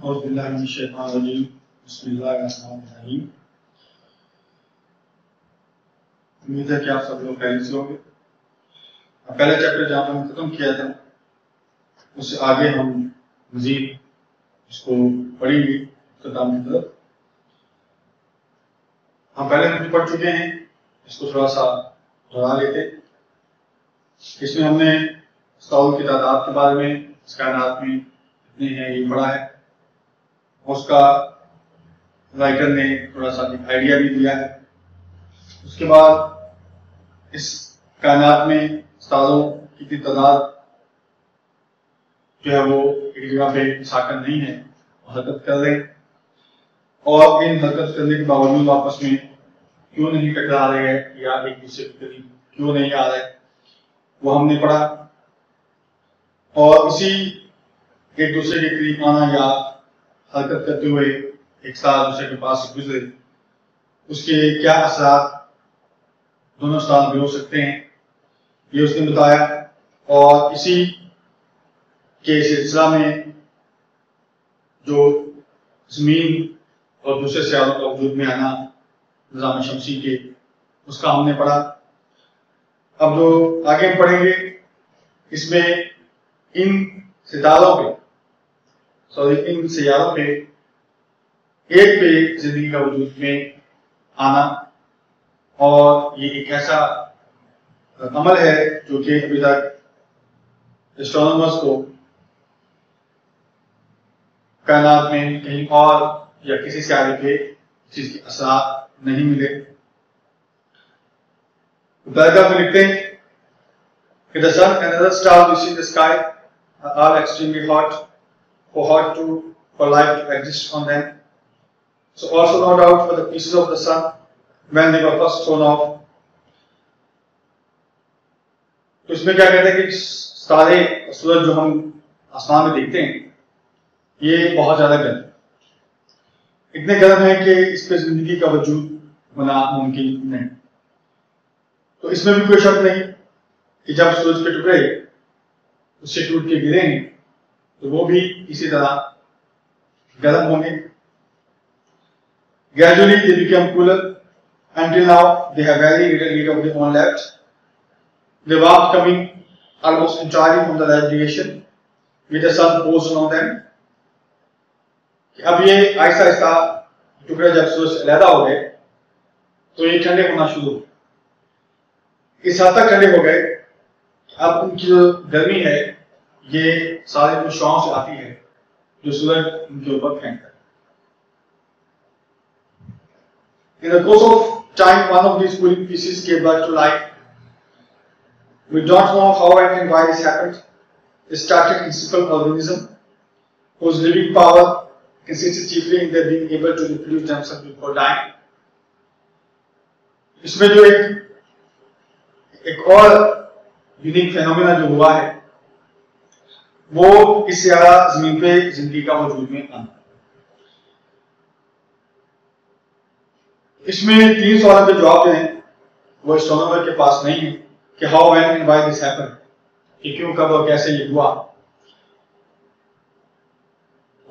बिस्मिल्लाहिर्रहमानिर्रहीम। उम्मीद है कि आप सब लोग खैरियत से होंगे। पहला चैप्टर जहाँ पर हम खत्म किया था उससे आगे हम मजीद इसको पढ़ेंगे। खत्म की तरफ हम पहले हम पढ़ चुके हैं, इसको थोड़ा सा दोहरा लेते। इसमें हमने स्टार की तादाद के बारे में, इस कायनात में कितने हैं ये पढ़ा है। उसका राइटर ने थोड़ा सा एक आइडिया भी दिया है। उसके बाद इस कायनात में स्टारों की तादाद जो है वो एक जगह पे साकन नहीं है, हरकत कर रहे हैं, और इन हरकत करने के बावजूद आपस में क्यों नहीं टकरा रहे हैं या एक दूसरे के करीब क्यों नहीं आ रहे, वो हमने पढ़ा। और इसी एक दूसरे के करीब आना या हरकत करते हुए एक साथ दूसरे के पास गुजरे, उसके क्या असरात दोनों स्टार में हो सकते हैं, ये उसने बताया। और इसी के सिलसिला में जो जमीन और दूसरे सियारों का वजूद में आना निज़ाम शमसी के, उसका हमने पढ़ा। अब जो आगे हम पढ़ेंगे इसमें इन सितारों पे इन सियारों पे एक पे जिंदगी का वजूद में आना, और ये एक ऐसा अमल है जो कि अभी तक एस्ट्रोनॉमर्स को कायनात में कहीं और या किसी सियारे पे चीज के असरात नहीं मिले। पैराग्राफ में लिखते हैं कि the sun and other stars you see in the sky are all extremely hot, for life to exist on them. So also no doubt for the pieces of the sun when they were first thrown off. तो इसमें क्या कहते हैं कि सारे सूरज जो हम आसमान में देखते हैं ये बहुत ज्यादा गर्म, इतने गर्म है कि इस पे जिंदगी का वजूद होना मुमकिन नहीं। तो इसमें भी कोई शक नहीं कि जब सूरज के टुकड़े उससे टूट के गिरे हैं तो वो भी इसी तरह गर्म होंगे। Gradually they became cooler. Until now they have very little heat of their own left. They warmed coming almost entirely from the radiation with the sun posed on them. अब ये आहिस्ता आहिस्ता टुकड़े जब सूरज से अलहदा हो गए तो ये ठंडे होना शुरू हो, इस हद तक ठंडे हो गए। अब उनकी जो गर्मी है ये सारे कुछ शुआओं से आती है जो सूरज उनके ऊपर फेंकता है। In the course of time, one of these cooling pieces gave birth to life. We don't know how and why this happened. It started in simple organism whose living power consisted chiefly in their being able to reproduce themselves before dying. इसमें जो एक और unique phenomena जो हुआ है वो इस Sierra जमीन पे जिंदगी का वजूद में आना। इसमें 3 सवालों के जवाब हैं वो एस्ट्रोनॉमर के पास नहीं है कि how when and why this happened, कि क्यों कब और कैसे ये हुआ।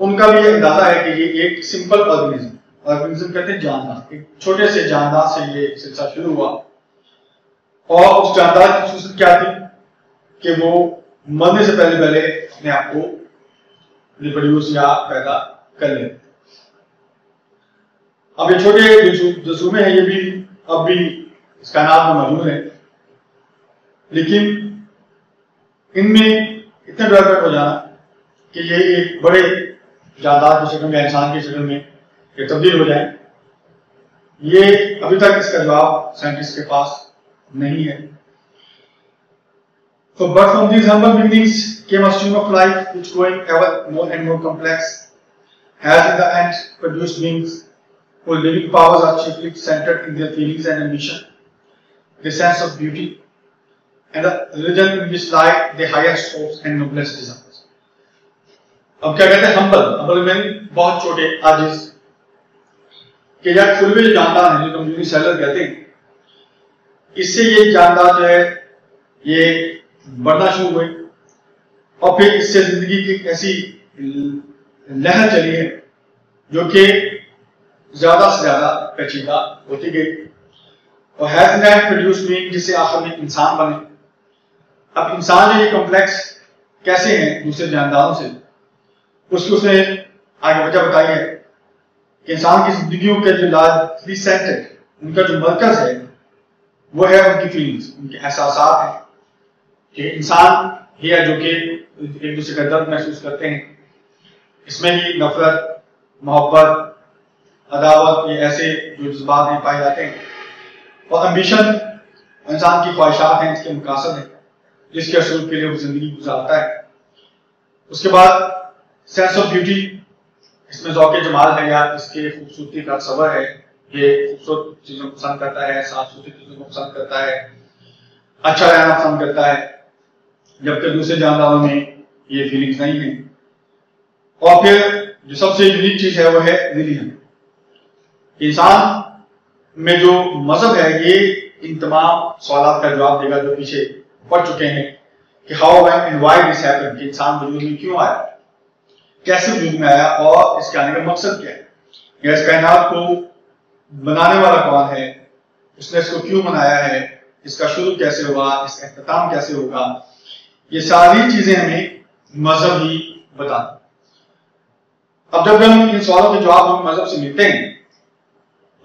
उनका भी ये अंदाजा है कि ये एक सिंपल ऑर्गेनिज्म कहते हैं जानदार, एक छोटे से जानदार से ये सिलसिला शुरू हुआ। और उस जानदार की खासियत क्या थी कि वो मरने से पहले पहले अपने आप को रिप्रोड्यूस या पैदा कर ले। अब ये छोटे जो सूमे हैं ये भी अब भी इस कायनात में मौजूद है, लेकिन इनमें इतने डेवलपमेंट हो जाना कि ये एक बड़े जानदार की शक्ल में, इंसान की शक्ल में ये तब्दील हो जाए, ये अभी तक इसका जवाब साइंटिस्ट के पास नहीं है। So, but from these humble beginnings came a stream of life which growing ever more and more complex has in the end produced beings whose living powers are chiefly centered in their feelings and ambition, the sense of beauty, and the religion in which lie the highest hopes and noblest desires. अब क्या कहते हैं humble में बहुत छोटे आजिज कि जब full में जानदार है जो कम्युनिटी सेलर कहते हैं, इससे ये जानदार जो है ये बढ़ना शुरू हुए और फिर इससे जिंदगी की ऐसी लहर चली है जो कि ज्यादा से ज्यादा पेचीदा होती गई और हैज दैट प्रोड्यूस बीइंग, जिससे आखिर में इंसान बने। अब इंसान जो ये कॉम्प्लेक्स कैसे हैं दूसरे जानदारों से, उसने आगे वजह बताई है कि इंसान की जिंदगियों के जो लार्जली सेंटर, उनका जो मरकज है वो है उनकी फीलिंग्स, उनके एहसासात हैं कि इंसान ही है जो कि एक दूसरे का दर्द महसूस करते हैं। इसमें ही नफरत, मोहब्बत, अदावत, ये ऐसे जो जज्बात नहीं पाए जाते हैं। और एम्बिशन इंसान की ख्वाहिशात हैं, इसके मकासद हैं जिसके असूल के लिए वो जिंदगी गुजारता है। उसके बाद सेंस ऑफ ब्यूटी, इसमें ज़ौक़े जमाल है या इसके खूबसूरती का सबर है। ये खूबसूरत चीज़ों को पसंद करता है, साफ सुथरी चीज़ों को पसंद करता है, अच्छा रहना पसंद करता है, जबकि दूसरे जानदारों में ये फीलिंग्स नहीं है। और फिर जो सबसे यूनिक चीज़ है वो है रिलीजन। इंसान में जो मजहब है ये इन तमाम सवालों का जवाब देगा जो पीछे पढ़ चुके हैं कि how and why this happened, कि इंसान वजूद में क्यों आया, कैसे वजूद में आया और इसके आने का मकसद क्या है, या इस कायनात को बनाने वाला कौन है, उसने इसको क्यों बनाया है, इसका शुरू कैसे हुआ, इसका इख्तिताम कैसे होगा। ये सारी चीजें हमें मजहब ही बताता। अब जब हम इन सवालों के जवाब हम मजहब से मिलते हैं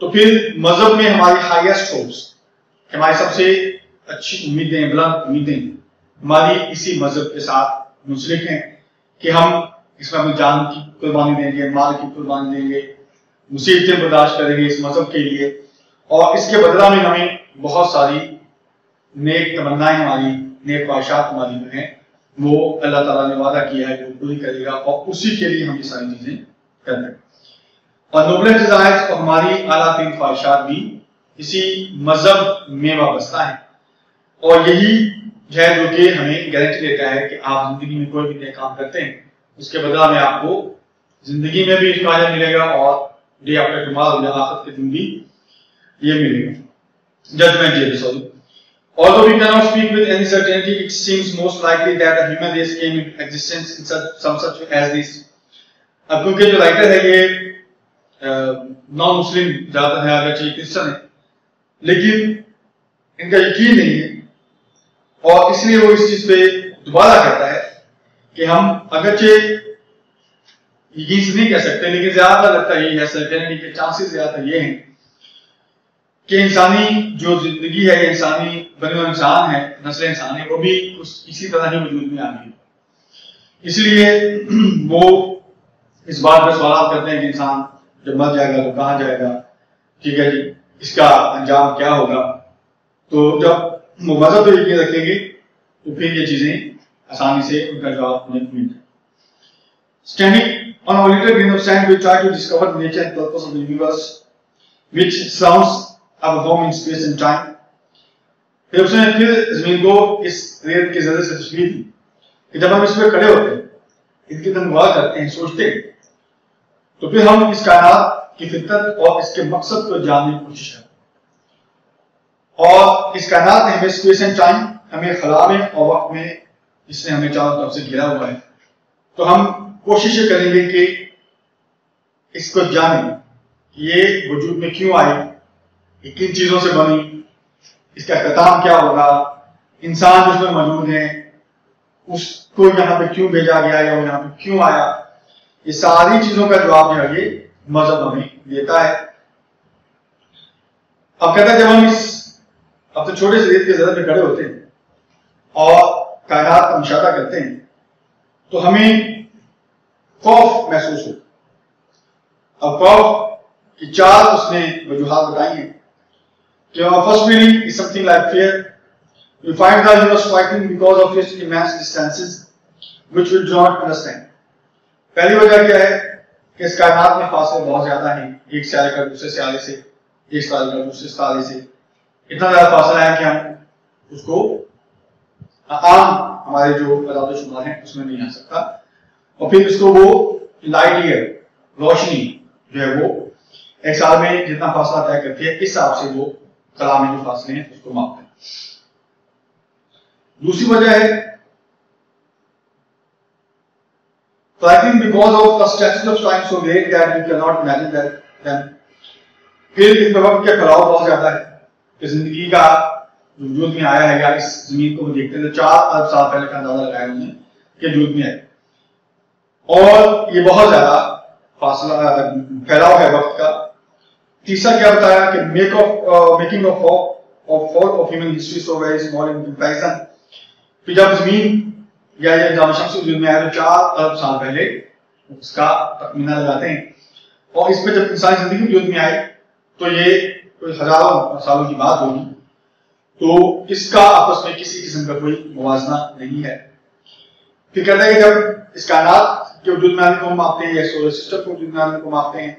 तो फिर मजहब में हमारी हाईएस्ट होप्स, हमारी सबसे अच्छी उम्मीदें, बुलंद उम्मीदें हमारी इसी मजहब के साथ मुंसलिक हैं कि हम इसमें अपनी जान की कुर्बानी देंगे, माल की कुर्बानी देंगे, मुसीबतें बर्दाश्त करेंगे इस मजहब के लिए, और इसके बदला में हमें बहुत सारी नेक तमन्नाएं, हमारी नेक ख्वाहिशात हमारी जो हैं वो अल्लाह ताला ने वादा किया है वो पूरी करेगा, और उसी के लिए हम ये सारी चीजें करते हैं। और नोबलेस्ट डिजायर्स और हमारी आला तीन ख्वाहिशात भी इसी मजहब में वाबस्ता है, और यही है जो कि हमें गारंटी देता है कि आप जिंदगी में कोई भी नया काम करते हैं उसके बदला में आपको जिंदगी में भी फायदा मिलेगा और डे आफ्टर टुमारो या आखिरत के दिन भी ये मिलेगा, judgement day sorry. Although we cannot speak with any certainty, it seems most likely that the human race came into existence in some such way as this. अब क्योंकि जो राइटर है ये नॉन मुस्लिम ज्यादा है, अगरचे क्रिश्चियन है, लेकिन इनका यकीन नहीं है और इसलिए वो इस चीज पे दोबारा कहता है कि हम अगरचे यकीन से नहीं कह सकते, लेकिन ज्यादा लगता है यही है, सर्टेनिटी के चांसेस ज्यादा ये हैं कि इंसानी जो जिंदगी है, ये इंसानी बने हुए इंसान है, नस्ल इंसान है, वो भी इसी तरह ही वजूद में आ गई। इसलिए वो इस बात पर सवाल करते हैं कि इंसान जब मर जाएगा तो कहाँ जाएगा, ठीक है जी, इसका अंजाम क्या होगा। तो जब वो मजहब पर यकीन रखेंगे तो फिर ये चीजें आसानी से उनका जवाब उन्हें मिलता है। Standing on a little grain of sand, we try to discover the nature and purpose of the universe, which surrounds our home in space and time. फिर उसने फिर जमीन को इस रेत के जरिए से तशबीह दी कि जब हम इस पर खड़े होते हैं, इनकी तनवार करते हैं, सोचते हैं, तो फिर हम इस कायनात की फितरत और इसके मकसद को जानने की कोशिश करते हैं। और इस कायनात ने हमें स्पेस एंड टाइम, हमें खला में और वक्त में इसने हमें चारों तरफ से घेरा हुआ है। तो हम कोशिश करेंगे कि इसको जानें कि ये वजूद में क्यों आई, ये किन चीजों से बनी, इसका इख्तिताम क्या होगा, इंसान जो उसमें मौजूद है उसको यहाँ पे क्यों भेजा गया या वो यहाँ पे क्यों आया, ये सारी चीजों का जवाब जो है ये मजहब हमें देता है। अब कहता है जब हम इस अपने छोटे से रेत के जरिए पे खड़े होते हैं और कायनात का मुशाहदा करते हैं तो हमें खौफ महसूस हो। अब खौफ की चार उसने वजूहात बताई हैं कि first feeling is something like fear. We find the universe frightening because of its immense distances which we do not understand. पहली वजह क्या है कि इस कायनात में फासले बहुत ज्यादा हैं, एक सियारे का दूसरे सियारे से, एक सितारे का दूसरे सितारे से, इतना ज्यादा फासला है कि हम उसको आम हमारे जो अदाद-ओ-शुमार हैं उसमें नहीं आ सकता। और फिर इसको वो लाइट ईयर, रोशनी जो है वो एक साल में जितना फासला तय करती है, इस हिसाब से वो कला में जो फासले हैं उसको मापते हैं। दूसरी वजह है So I think because of the stretches of time so great that we cannot imagine that then फिर इस वक्त के फैलाव बहुत ज्यादा है कि जिंदगी का वजूद में आया है या इस जमीन को देखते हैं तो 4 अरब साल पहले का अंदाजा लगाया उन्होंने कि वजूद में है और ये बहुत ज्यादा फासला फैलाव है वक्त का। तीसरा क्या बताया कि making of human history so very small in comparison. फिर जब जमीन या ये निज़ाम शम्स वजूद में आया तो 4 अरब साल पहले उसका तखमीना लगाते हैं और इस पे जब इंसानी जिंदगी वजूद में आई तो ये कोई हजारों सालों की बात होगी, तो इसका आपस में किसी किस्म का कोई मुवाजना नहीं है। फिर कहते हैं कि जब इस कायनात के वजूद में आने को हम मापते हैं या सोलर सिस्टम के वजूद में आने को मापते हैं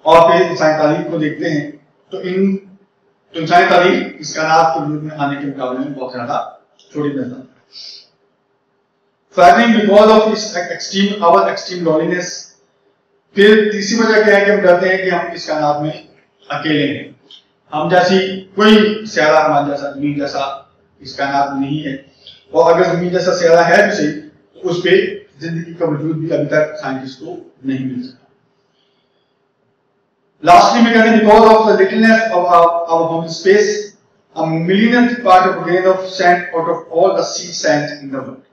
और फिर इंसानी तारीख को देखते हैं तो इंसानी तारीख इस कायनात के वजूद में आने के मुकाबले में बहुत ज्यादा छोटी नजर आती है। So I think because of this extreme loneliness, फिर तीसरी वजह क्या है कि हम डरते हैं कि हम इस कायनात में अकेले हैं। हम जैसी कोई सैयारा हमारे जैसा जमीन जैसा इस कायनात में नहीं है और अगर जमीन जैसा सैयारा है भी सही तो उस पे जिंदगी का वजूद भी अभी तक साइंटिस्ट को नहीं मिल सका। लास्टली में कहते हैं because of the littleness of our home space a millionth part of a grain of sand out of all the sea sand in the world।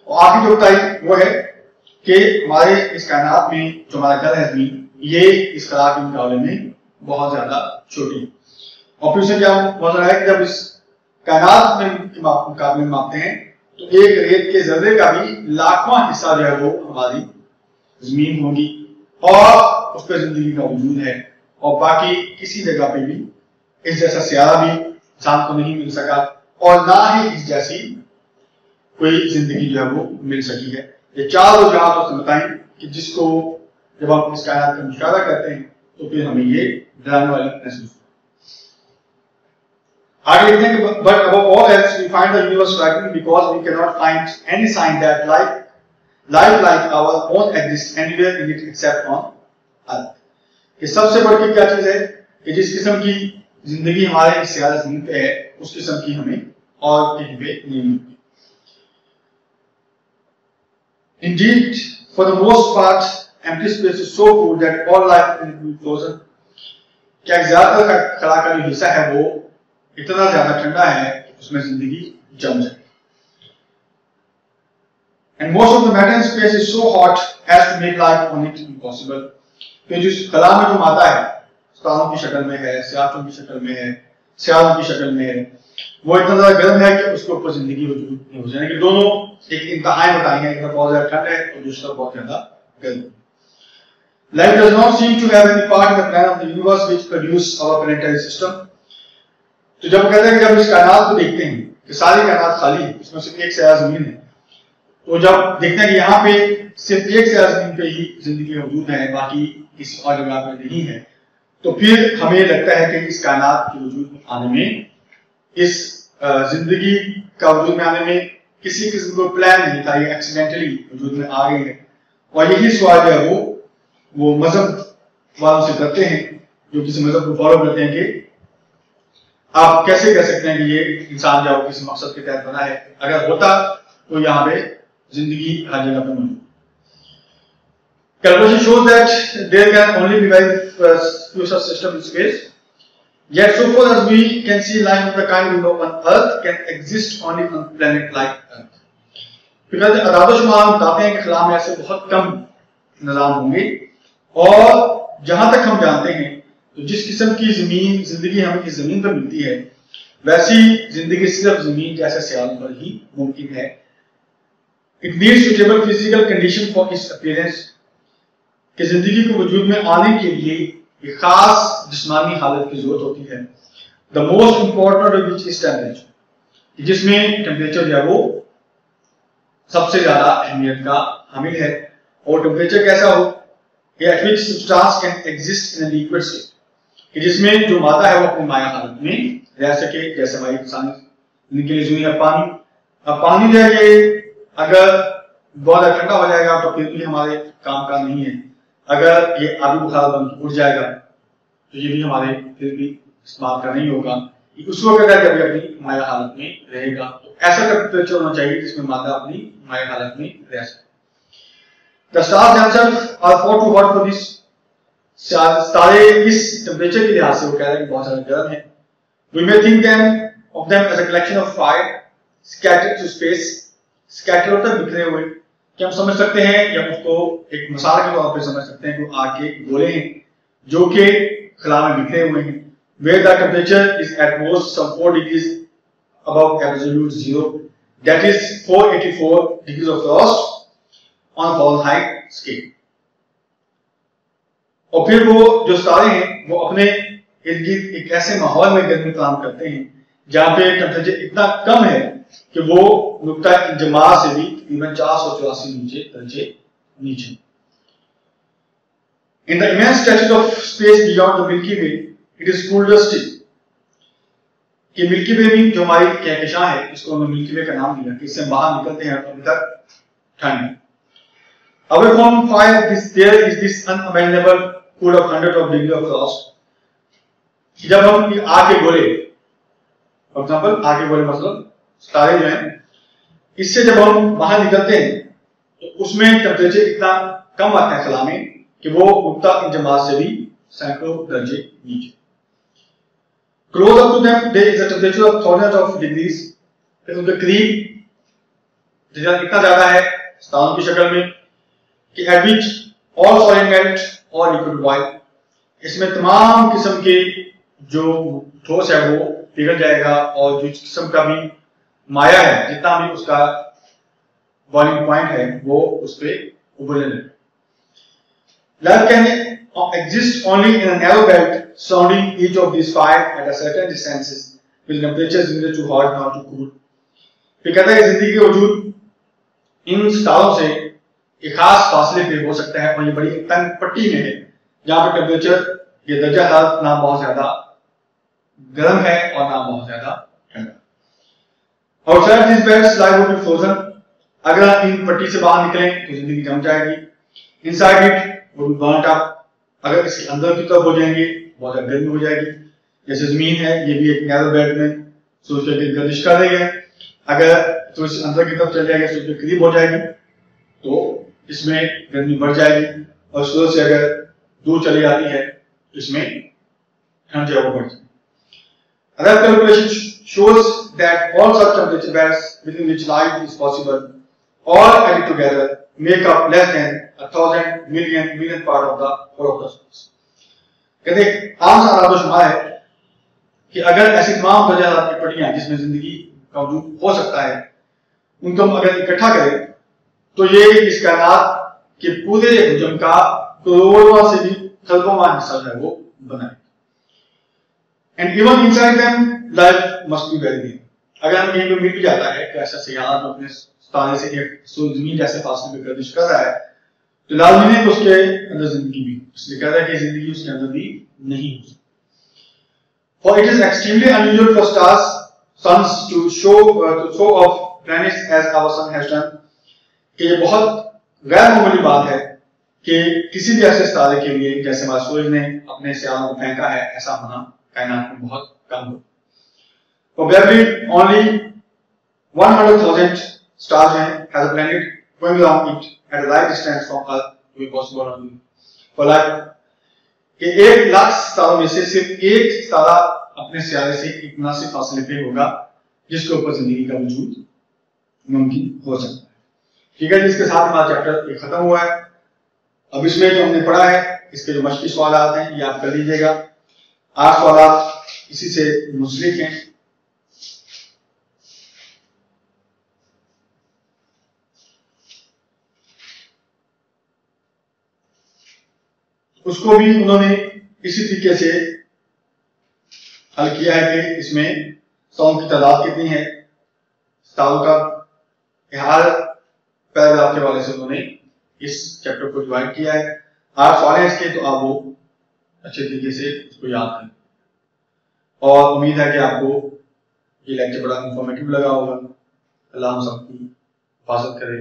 और आगे जो बताई वो है कि हमारे इस कायनात में जो हमारा घर है जमीन ये इस खला के मुकाबले में बहुत ज्यादा छोटी है। और फिर से क्या मजा है कि जब इस कायनात में मुकाबले में मापते हैं तो एक रेत के जर्रे का भी लाखवां हिस्सा जो है वो हमारी जमीन होगी और उस पर जिंदगी का वजूद है और बाकी किसी जगह पे भी इस जैसा सियारा भी इंसान को नहीं मिल सका और ना ही इस जैसी कोई जिंदगी जो है वो मिल सकी है। ये 4 वजह तो बताएं कि जिसको जब हम इस कायनात का मुशाहदा करते हैं तो फिर हमें ये डराने वाली महसूस आगे लिखते हैं कि but above all else we find the universe striking because we cannot find any sign that life like our own exists anywhere in it except on earth। कि सबसे बड़ी क्या चीज है कि जिस किस्म की जिंदगी हमारे इस सैयारा ज़मीन पे है उस किस्म की हमें और कहीं पे नहीं मिलती। Indeed, for the most part, empty space is so cool that all life will be frozen। क्या ज्यादातर का खला का जो हिस्सा है वो इतना ज्यादा ठंडा है कि उसमें जिंदगी जम जाए। And most of the matter in space is so hot as to make life on it impossible। तो जो खला में जो मादा है तारों की शक्ल में है, सियारों की शक्ल में है, सियारों की शक्ल में है, वो इतना ज्यादा गर्म है कि उसके ऊपर जिंदगी वजूद नहीं हो जाए। दोनों एक इंतहाई बताई है, एक तरफ बहुत ज्यादा ठंड है और दूसरी तरफ बहुत ज्यादा गर्म। Life does not seem to have any part in the plan of the universe which produced our planetary system। तो जब कहते हैं कि जब इस कायनात को देखते हैं कि सारी कायनात खाली है, इसमें सिर्फ एक सैयारा ज़मीन है, तो जब देखते हैं कि यहाँ पे सिर्फ एक सैयारा ज़मीन पे ही जिंदगी मौजूद है, बाकी किसी और जगह पे नहीं है, तो फिर हमें लगता है कि इस कायनात के वजूद में आने में, इस जिंदगी का वजूद में आने में किसी किस्म को प्लान नहीं था, ये एक्सीडेंटली वजूद में आ गई है। और यही सवाल जो है वो मजहब वालों से करते हैं जो किसी मजहब को फॉलो करते हैं कि आप कैसे कह सकते हैं कि ये इंसान जो किसी मकसद के तहत बना है, अगर होता तो यहाँ पे जिंदगी हर जगह पे मौजूद। Calculation shows that there can only be very few such systems in space. Yet, so far as we can see, life of the kind we know on Earth can exist only on a planet like Earth। because आदादोशुमार बताते हैं कि खला में ऐसे बहुत कम निज़ाम होंगे और जहां तक हम जानते हैं तो जिस किस्म की जिंदगी हमें इस जमीन पर मिलती है वैसी जिंदगी सिर्फ जमीन जैसे सयालों पर ही मुमकिन है। It needs suitable physical condition for its appearance। कि जिंदगी को वजूद में आने के लिए एक खास जिस्मानी हालत की जरूरत होती है। The most important of which is temperature, जिसमें टेम्परेचर जो है वो सबसे ज्यादा अहमियत का हामिल है। और टेम्परेचर कैसा हो eight which substance can exist in a liquid state, कि जिसमें जो मादा है वो अपनी माया हालत में रह सके, जैसे हमारी इंसानी जिंदगी है पानी। अब पानी जो है ये अगर बहुत ठंडा हो जाएगा तो फिर भी हमारे काम का नहीं है, अगर ये आबी बुखार बन उठ जाएगा तो ये भी हमारे फिर भी इस बात का नहीं होगा, उस वक्त अगर कभी अपनी माया हालत में रहेगा। तो ऐसा टेम्परेचर होना चाहिए जिसमें मादा अपनी माया हालत में रह सके। The stars themselves are far too hot for this. तारे इस टेम्परेचर के लिहाज से वो कह रहे हैं बहुत ज्यादा गर्म है. We may think of them as a collection of fire scattered to space. Scattered होता है बिखरे हुए. क्या हम समझ सकते हैं या उसको एक मिसाल के तौर पर समझ सकते हैं कि आग के गोले हैं जो कि खला में बिखरे हुए हैं. Where the temperature is at most some 4 degrees above absolute zero. That is 484 degrees of frost on Fahrenheit scale. और फिर वो जो सितारे हैं वो अपने इर्द गिर्द एक ऐसे माहौल में गर्मी काम करते हैं जहां पे टेम्परेचर इतना कम है कि वो नुक्ता इंजमा से भी तकरीबन 484 दर्जे नीचे. In the immense stretches of space beyond the Milky Way, it is cooler still. कि मिल्की वे भी जो हमारी कहकशां है इसको हमने मिल्की वे का नाम दिया कि इससे बाहर निकलते हैं तो अभी तक ठंड है. Away from fire, there is this unimaginable cool of hundreds of degrees of frost. जब हम आग के गोले, फॉर एग्जाम्पल आग के गोले मतलब सितारे जो हैं, इससे जब हम बाहर निकलते हैं तो उसमें टेम्परेचर इतना कम आता है खला में कि वो नुक्ता इंजमात से भी सैकड़ों दर्जे नीचे. Close up to them, there is a temperature of thousands of degrees. फिर उनके करीब इतना ज्यादा है सितारों की शक्ल में कि at which all solid melt or liquid boil. इसमें तमाम किस्म के जो ठोस है वो पिघल जाएगा और जो किस्म का भी माया है जितना भी उसका बॉइलिंग पॉइंट है वो उस पे उबलने लगेगा. Life can exist only in a narrow belt surrounding each of these five at a certain distances with temperatures neither too hot nor too cool. फिर कहता है जिंदगी के वजूद इन सितारों से एक खास फासले पे हो सकता है और ये बड़ी तंग पट्टी में है जहां पर टेम्परेचर ये दर्जा हरारत ना बहुत ज्यादा गर्म है और ना बहुत ज्यादा ठंडा. Outside these belts life would be frozen. अगर आप इन पट्टी से बाहर निकलें तो जिंदगी जम जाएगी. Inside it would be burnt up. अगर इसके अंदर की तरफ हो जाएंगे बहुत ज्यादा गर्मी हो जाएगी. जैसे जमीन है ये भी एक नैरो बेल्ट में सूरज के गर्दिश कर रही है. अगर तो इस अंदर की तरफ चल जाएगा सूरज के करीब हो जाएगी तो इसमें गर्मी बढ़ जाएगी और सूरज से अगर दूर चली जाती है तो इसमें ठंड जो है वो बढ़ जाएगी. Other calculation shows that all such temperature bands within which life is possible all added together make up less than 1,000 million part of the whole of the cosmos. कहते हैं आम सा आदमशुमार है कि अगर ऐसी तमाम दर्जा हरारत की पट्टियां जिसमें जिंदगी का वजूद हो सकता है उनको हम अगर इकट्ठा करें तो ये इस कायनात के पूरे हुजूम का करोड़ों से भी खरबों हिस्सा जो है वो बनाए. And even inside them life must be very there. अगर हम कहीं पे मिल भी जाता है कि ऐसा सैयारा जो अपने तारे से एक सूरज जमीन जैसे फासले में गर्दिश कर रहा है तो लाजमी है कि उसके अंदर जिंदगी भी, इसलिए कह रहा है कि जिंदगी उसके अंदर भी नहीं हो सकती. For it is extremely unusual for suns to show off planets as our sun has done. कि ये बहुत गैर मामूली बात है कि किसी भी ऐसे सितारे के लिए जैसे हमारे सूरज ने अपने सियारों को फेंका है ऐसा होना कायनात में बहुत कम हो. Probably only 100,000 stars has a planet going around it at a right distance from Earth to be possible on Earth. For life, कि 1,00,000 सितारों में से सिर्फ एक सितारा अपने सियारे से एक मुनासिब फासले पे होगा जिसके ऊपर जिंदगी का वजूद मुमकिन हो सकता है. ठीक है, इसके साथ हमारा चैप्टर ये खत्म हुआ है. अब इसमें जो हमने पढ़ा है इसके जो मश्की सवाल हैं ये आप कर लीजिएगा. 8 सवाल इसी से मुंसलिक हैं. उसको भी उन्होंने इसी तरीके से हल किया है कि इसमें सितारों की तादाद कितनी है, सितारों का हर पैराग्राफ के हवाले से उन्होंने इस चैप्टर को डिवाइड किया है. 8 सवाल हैं इसके, तो आप वो अच्छे तरीके से उसको याद करें और उम्मीद है कि आपको ये लेक्चर बड़ा इंफॉर्मेटिव लगा होगा. अल्लाह हम सबकी हिफाजत करे.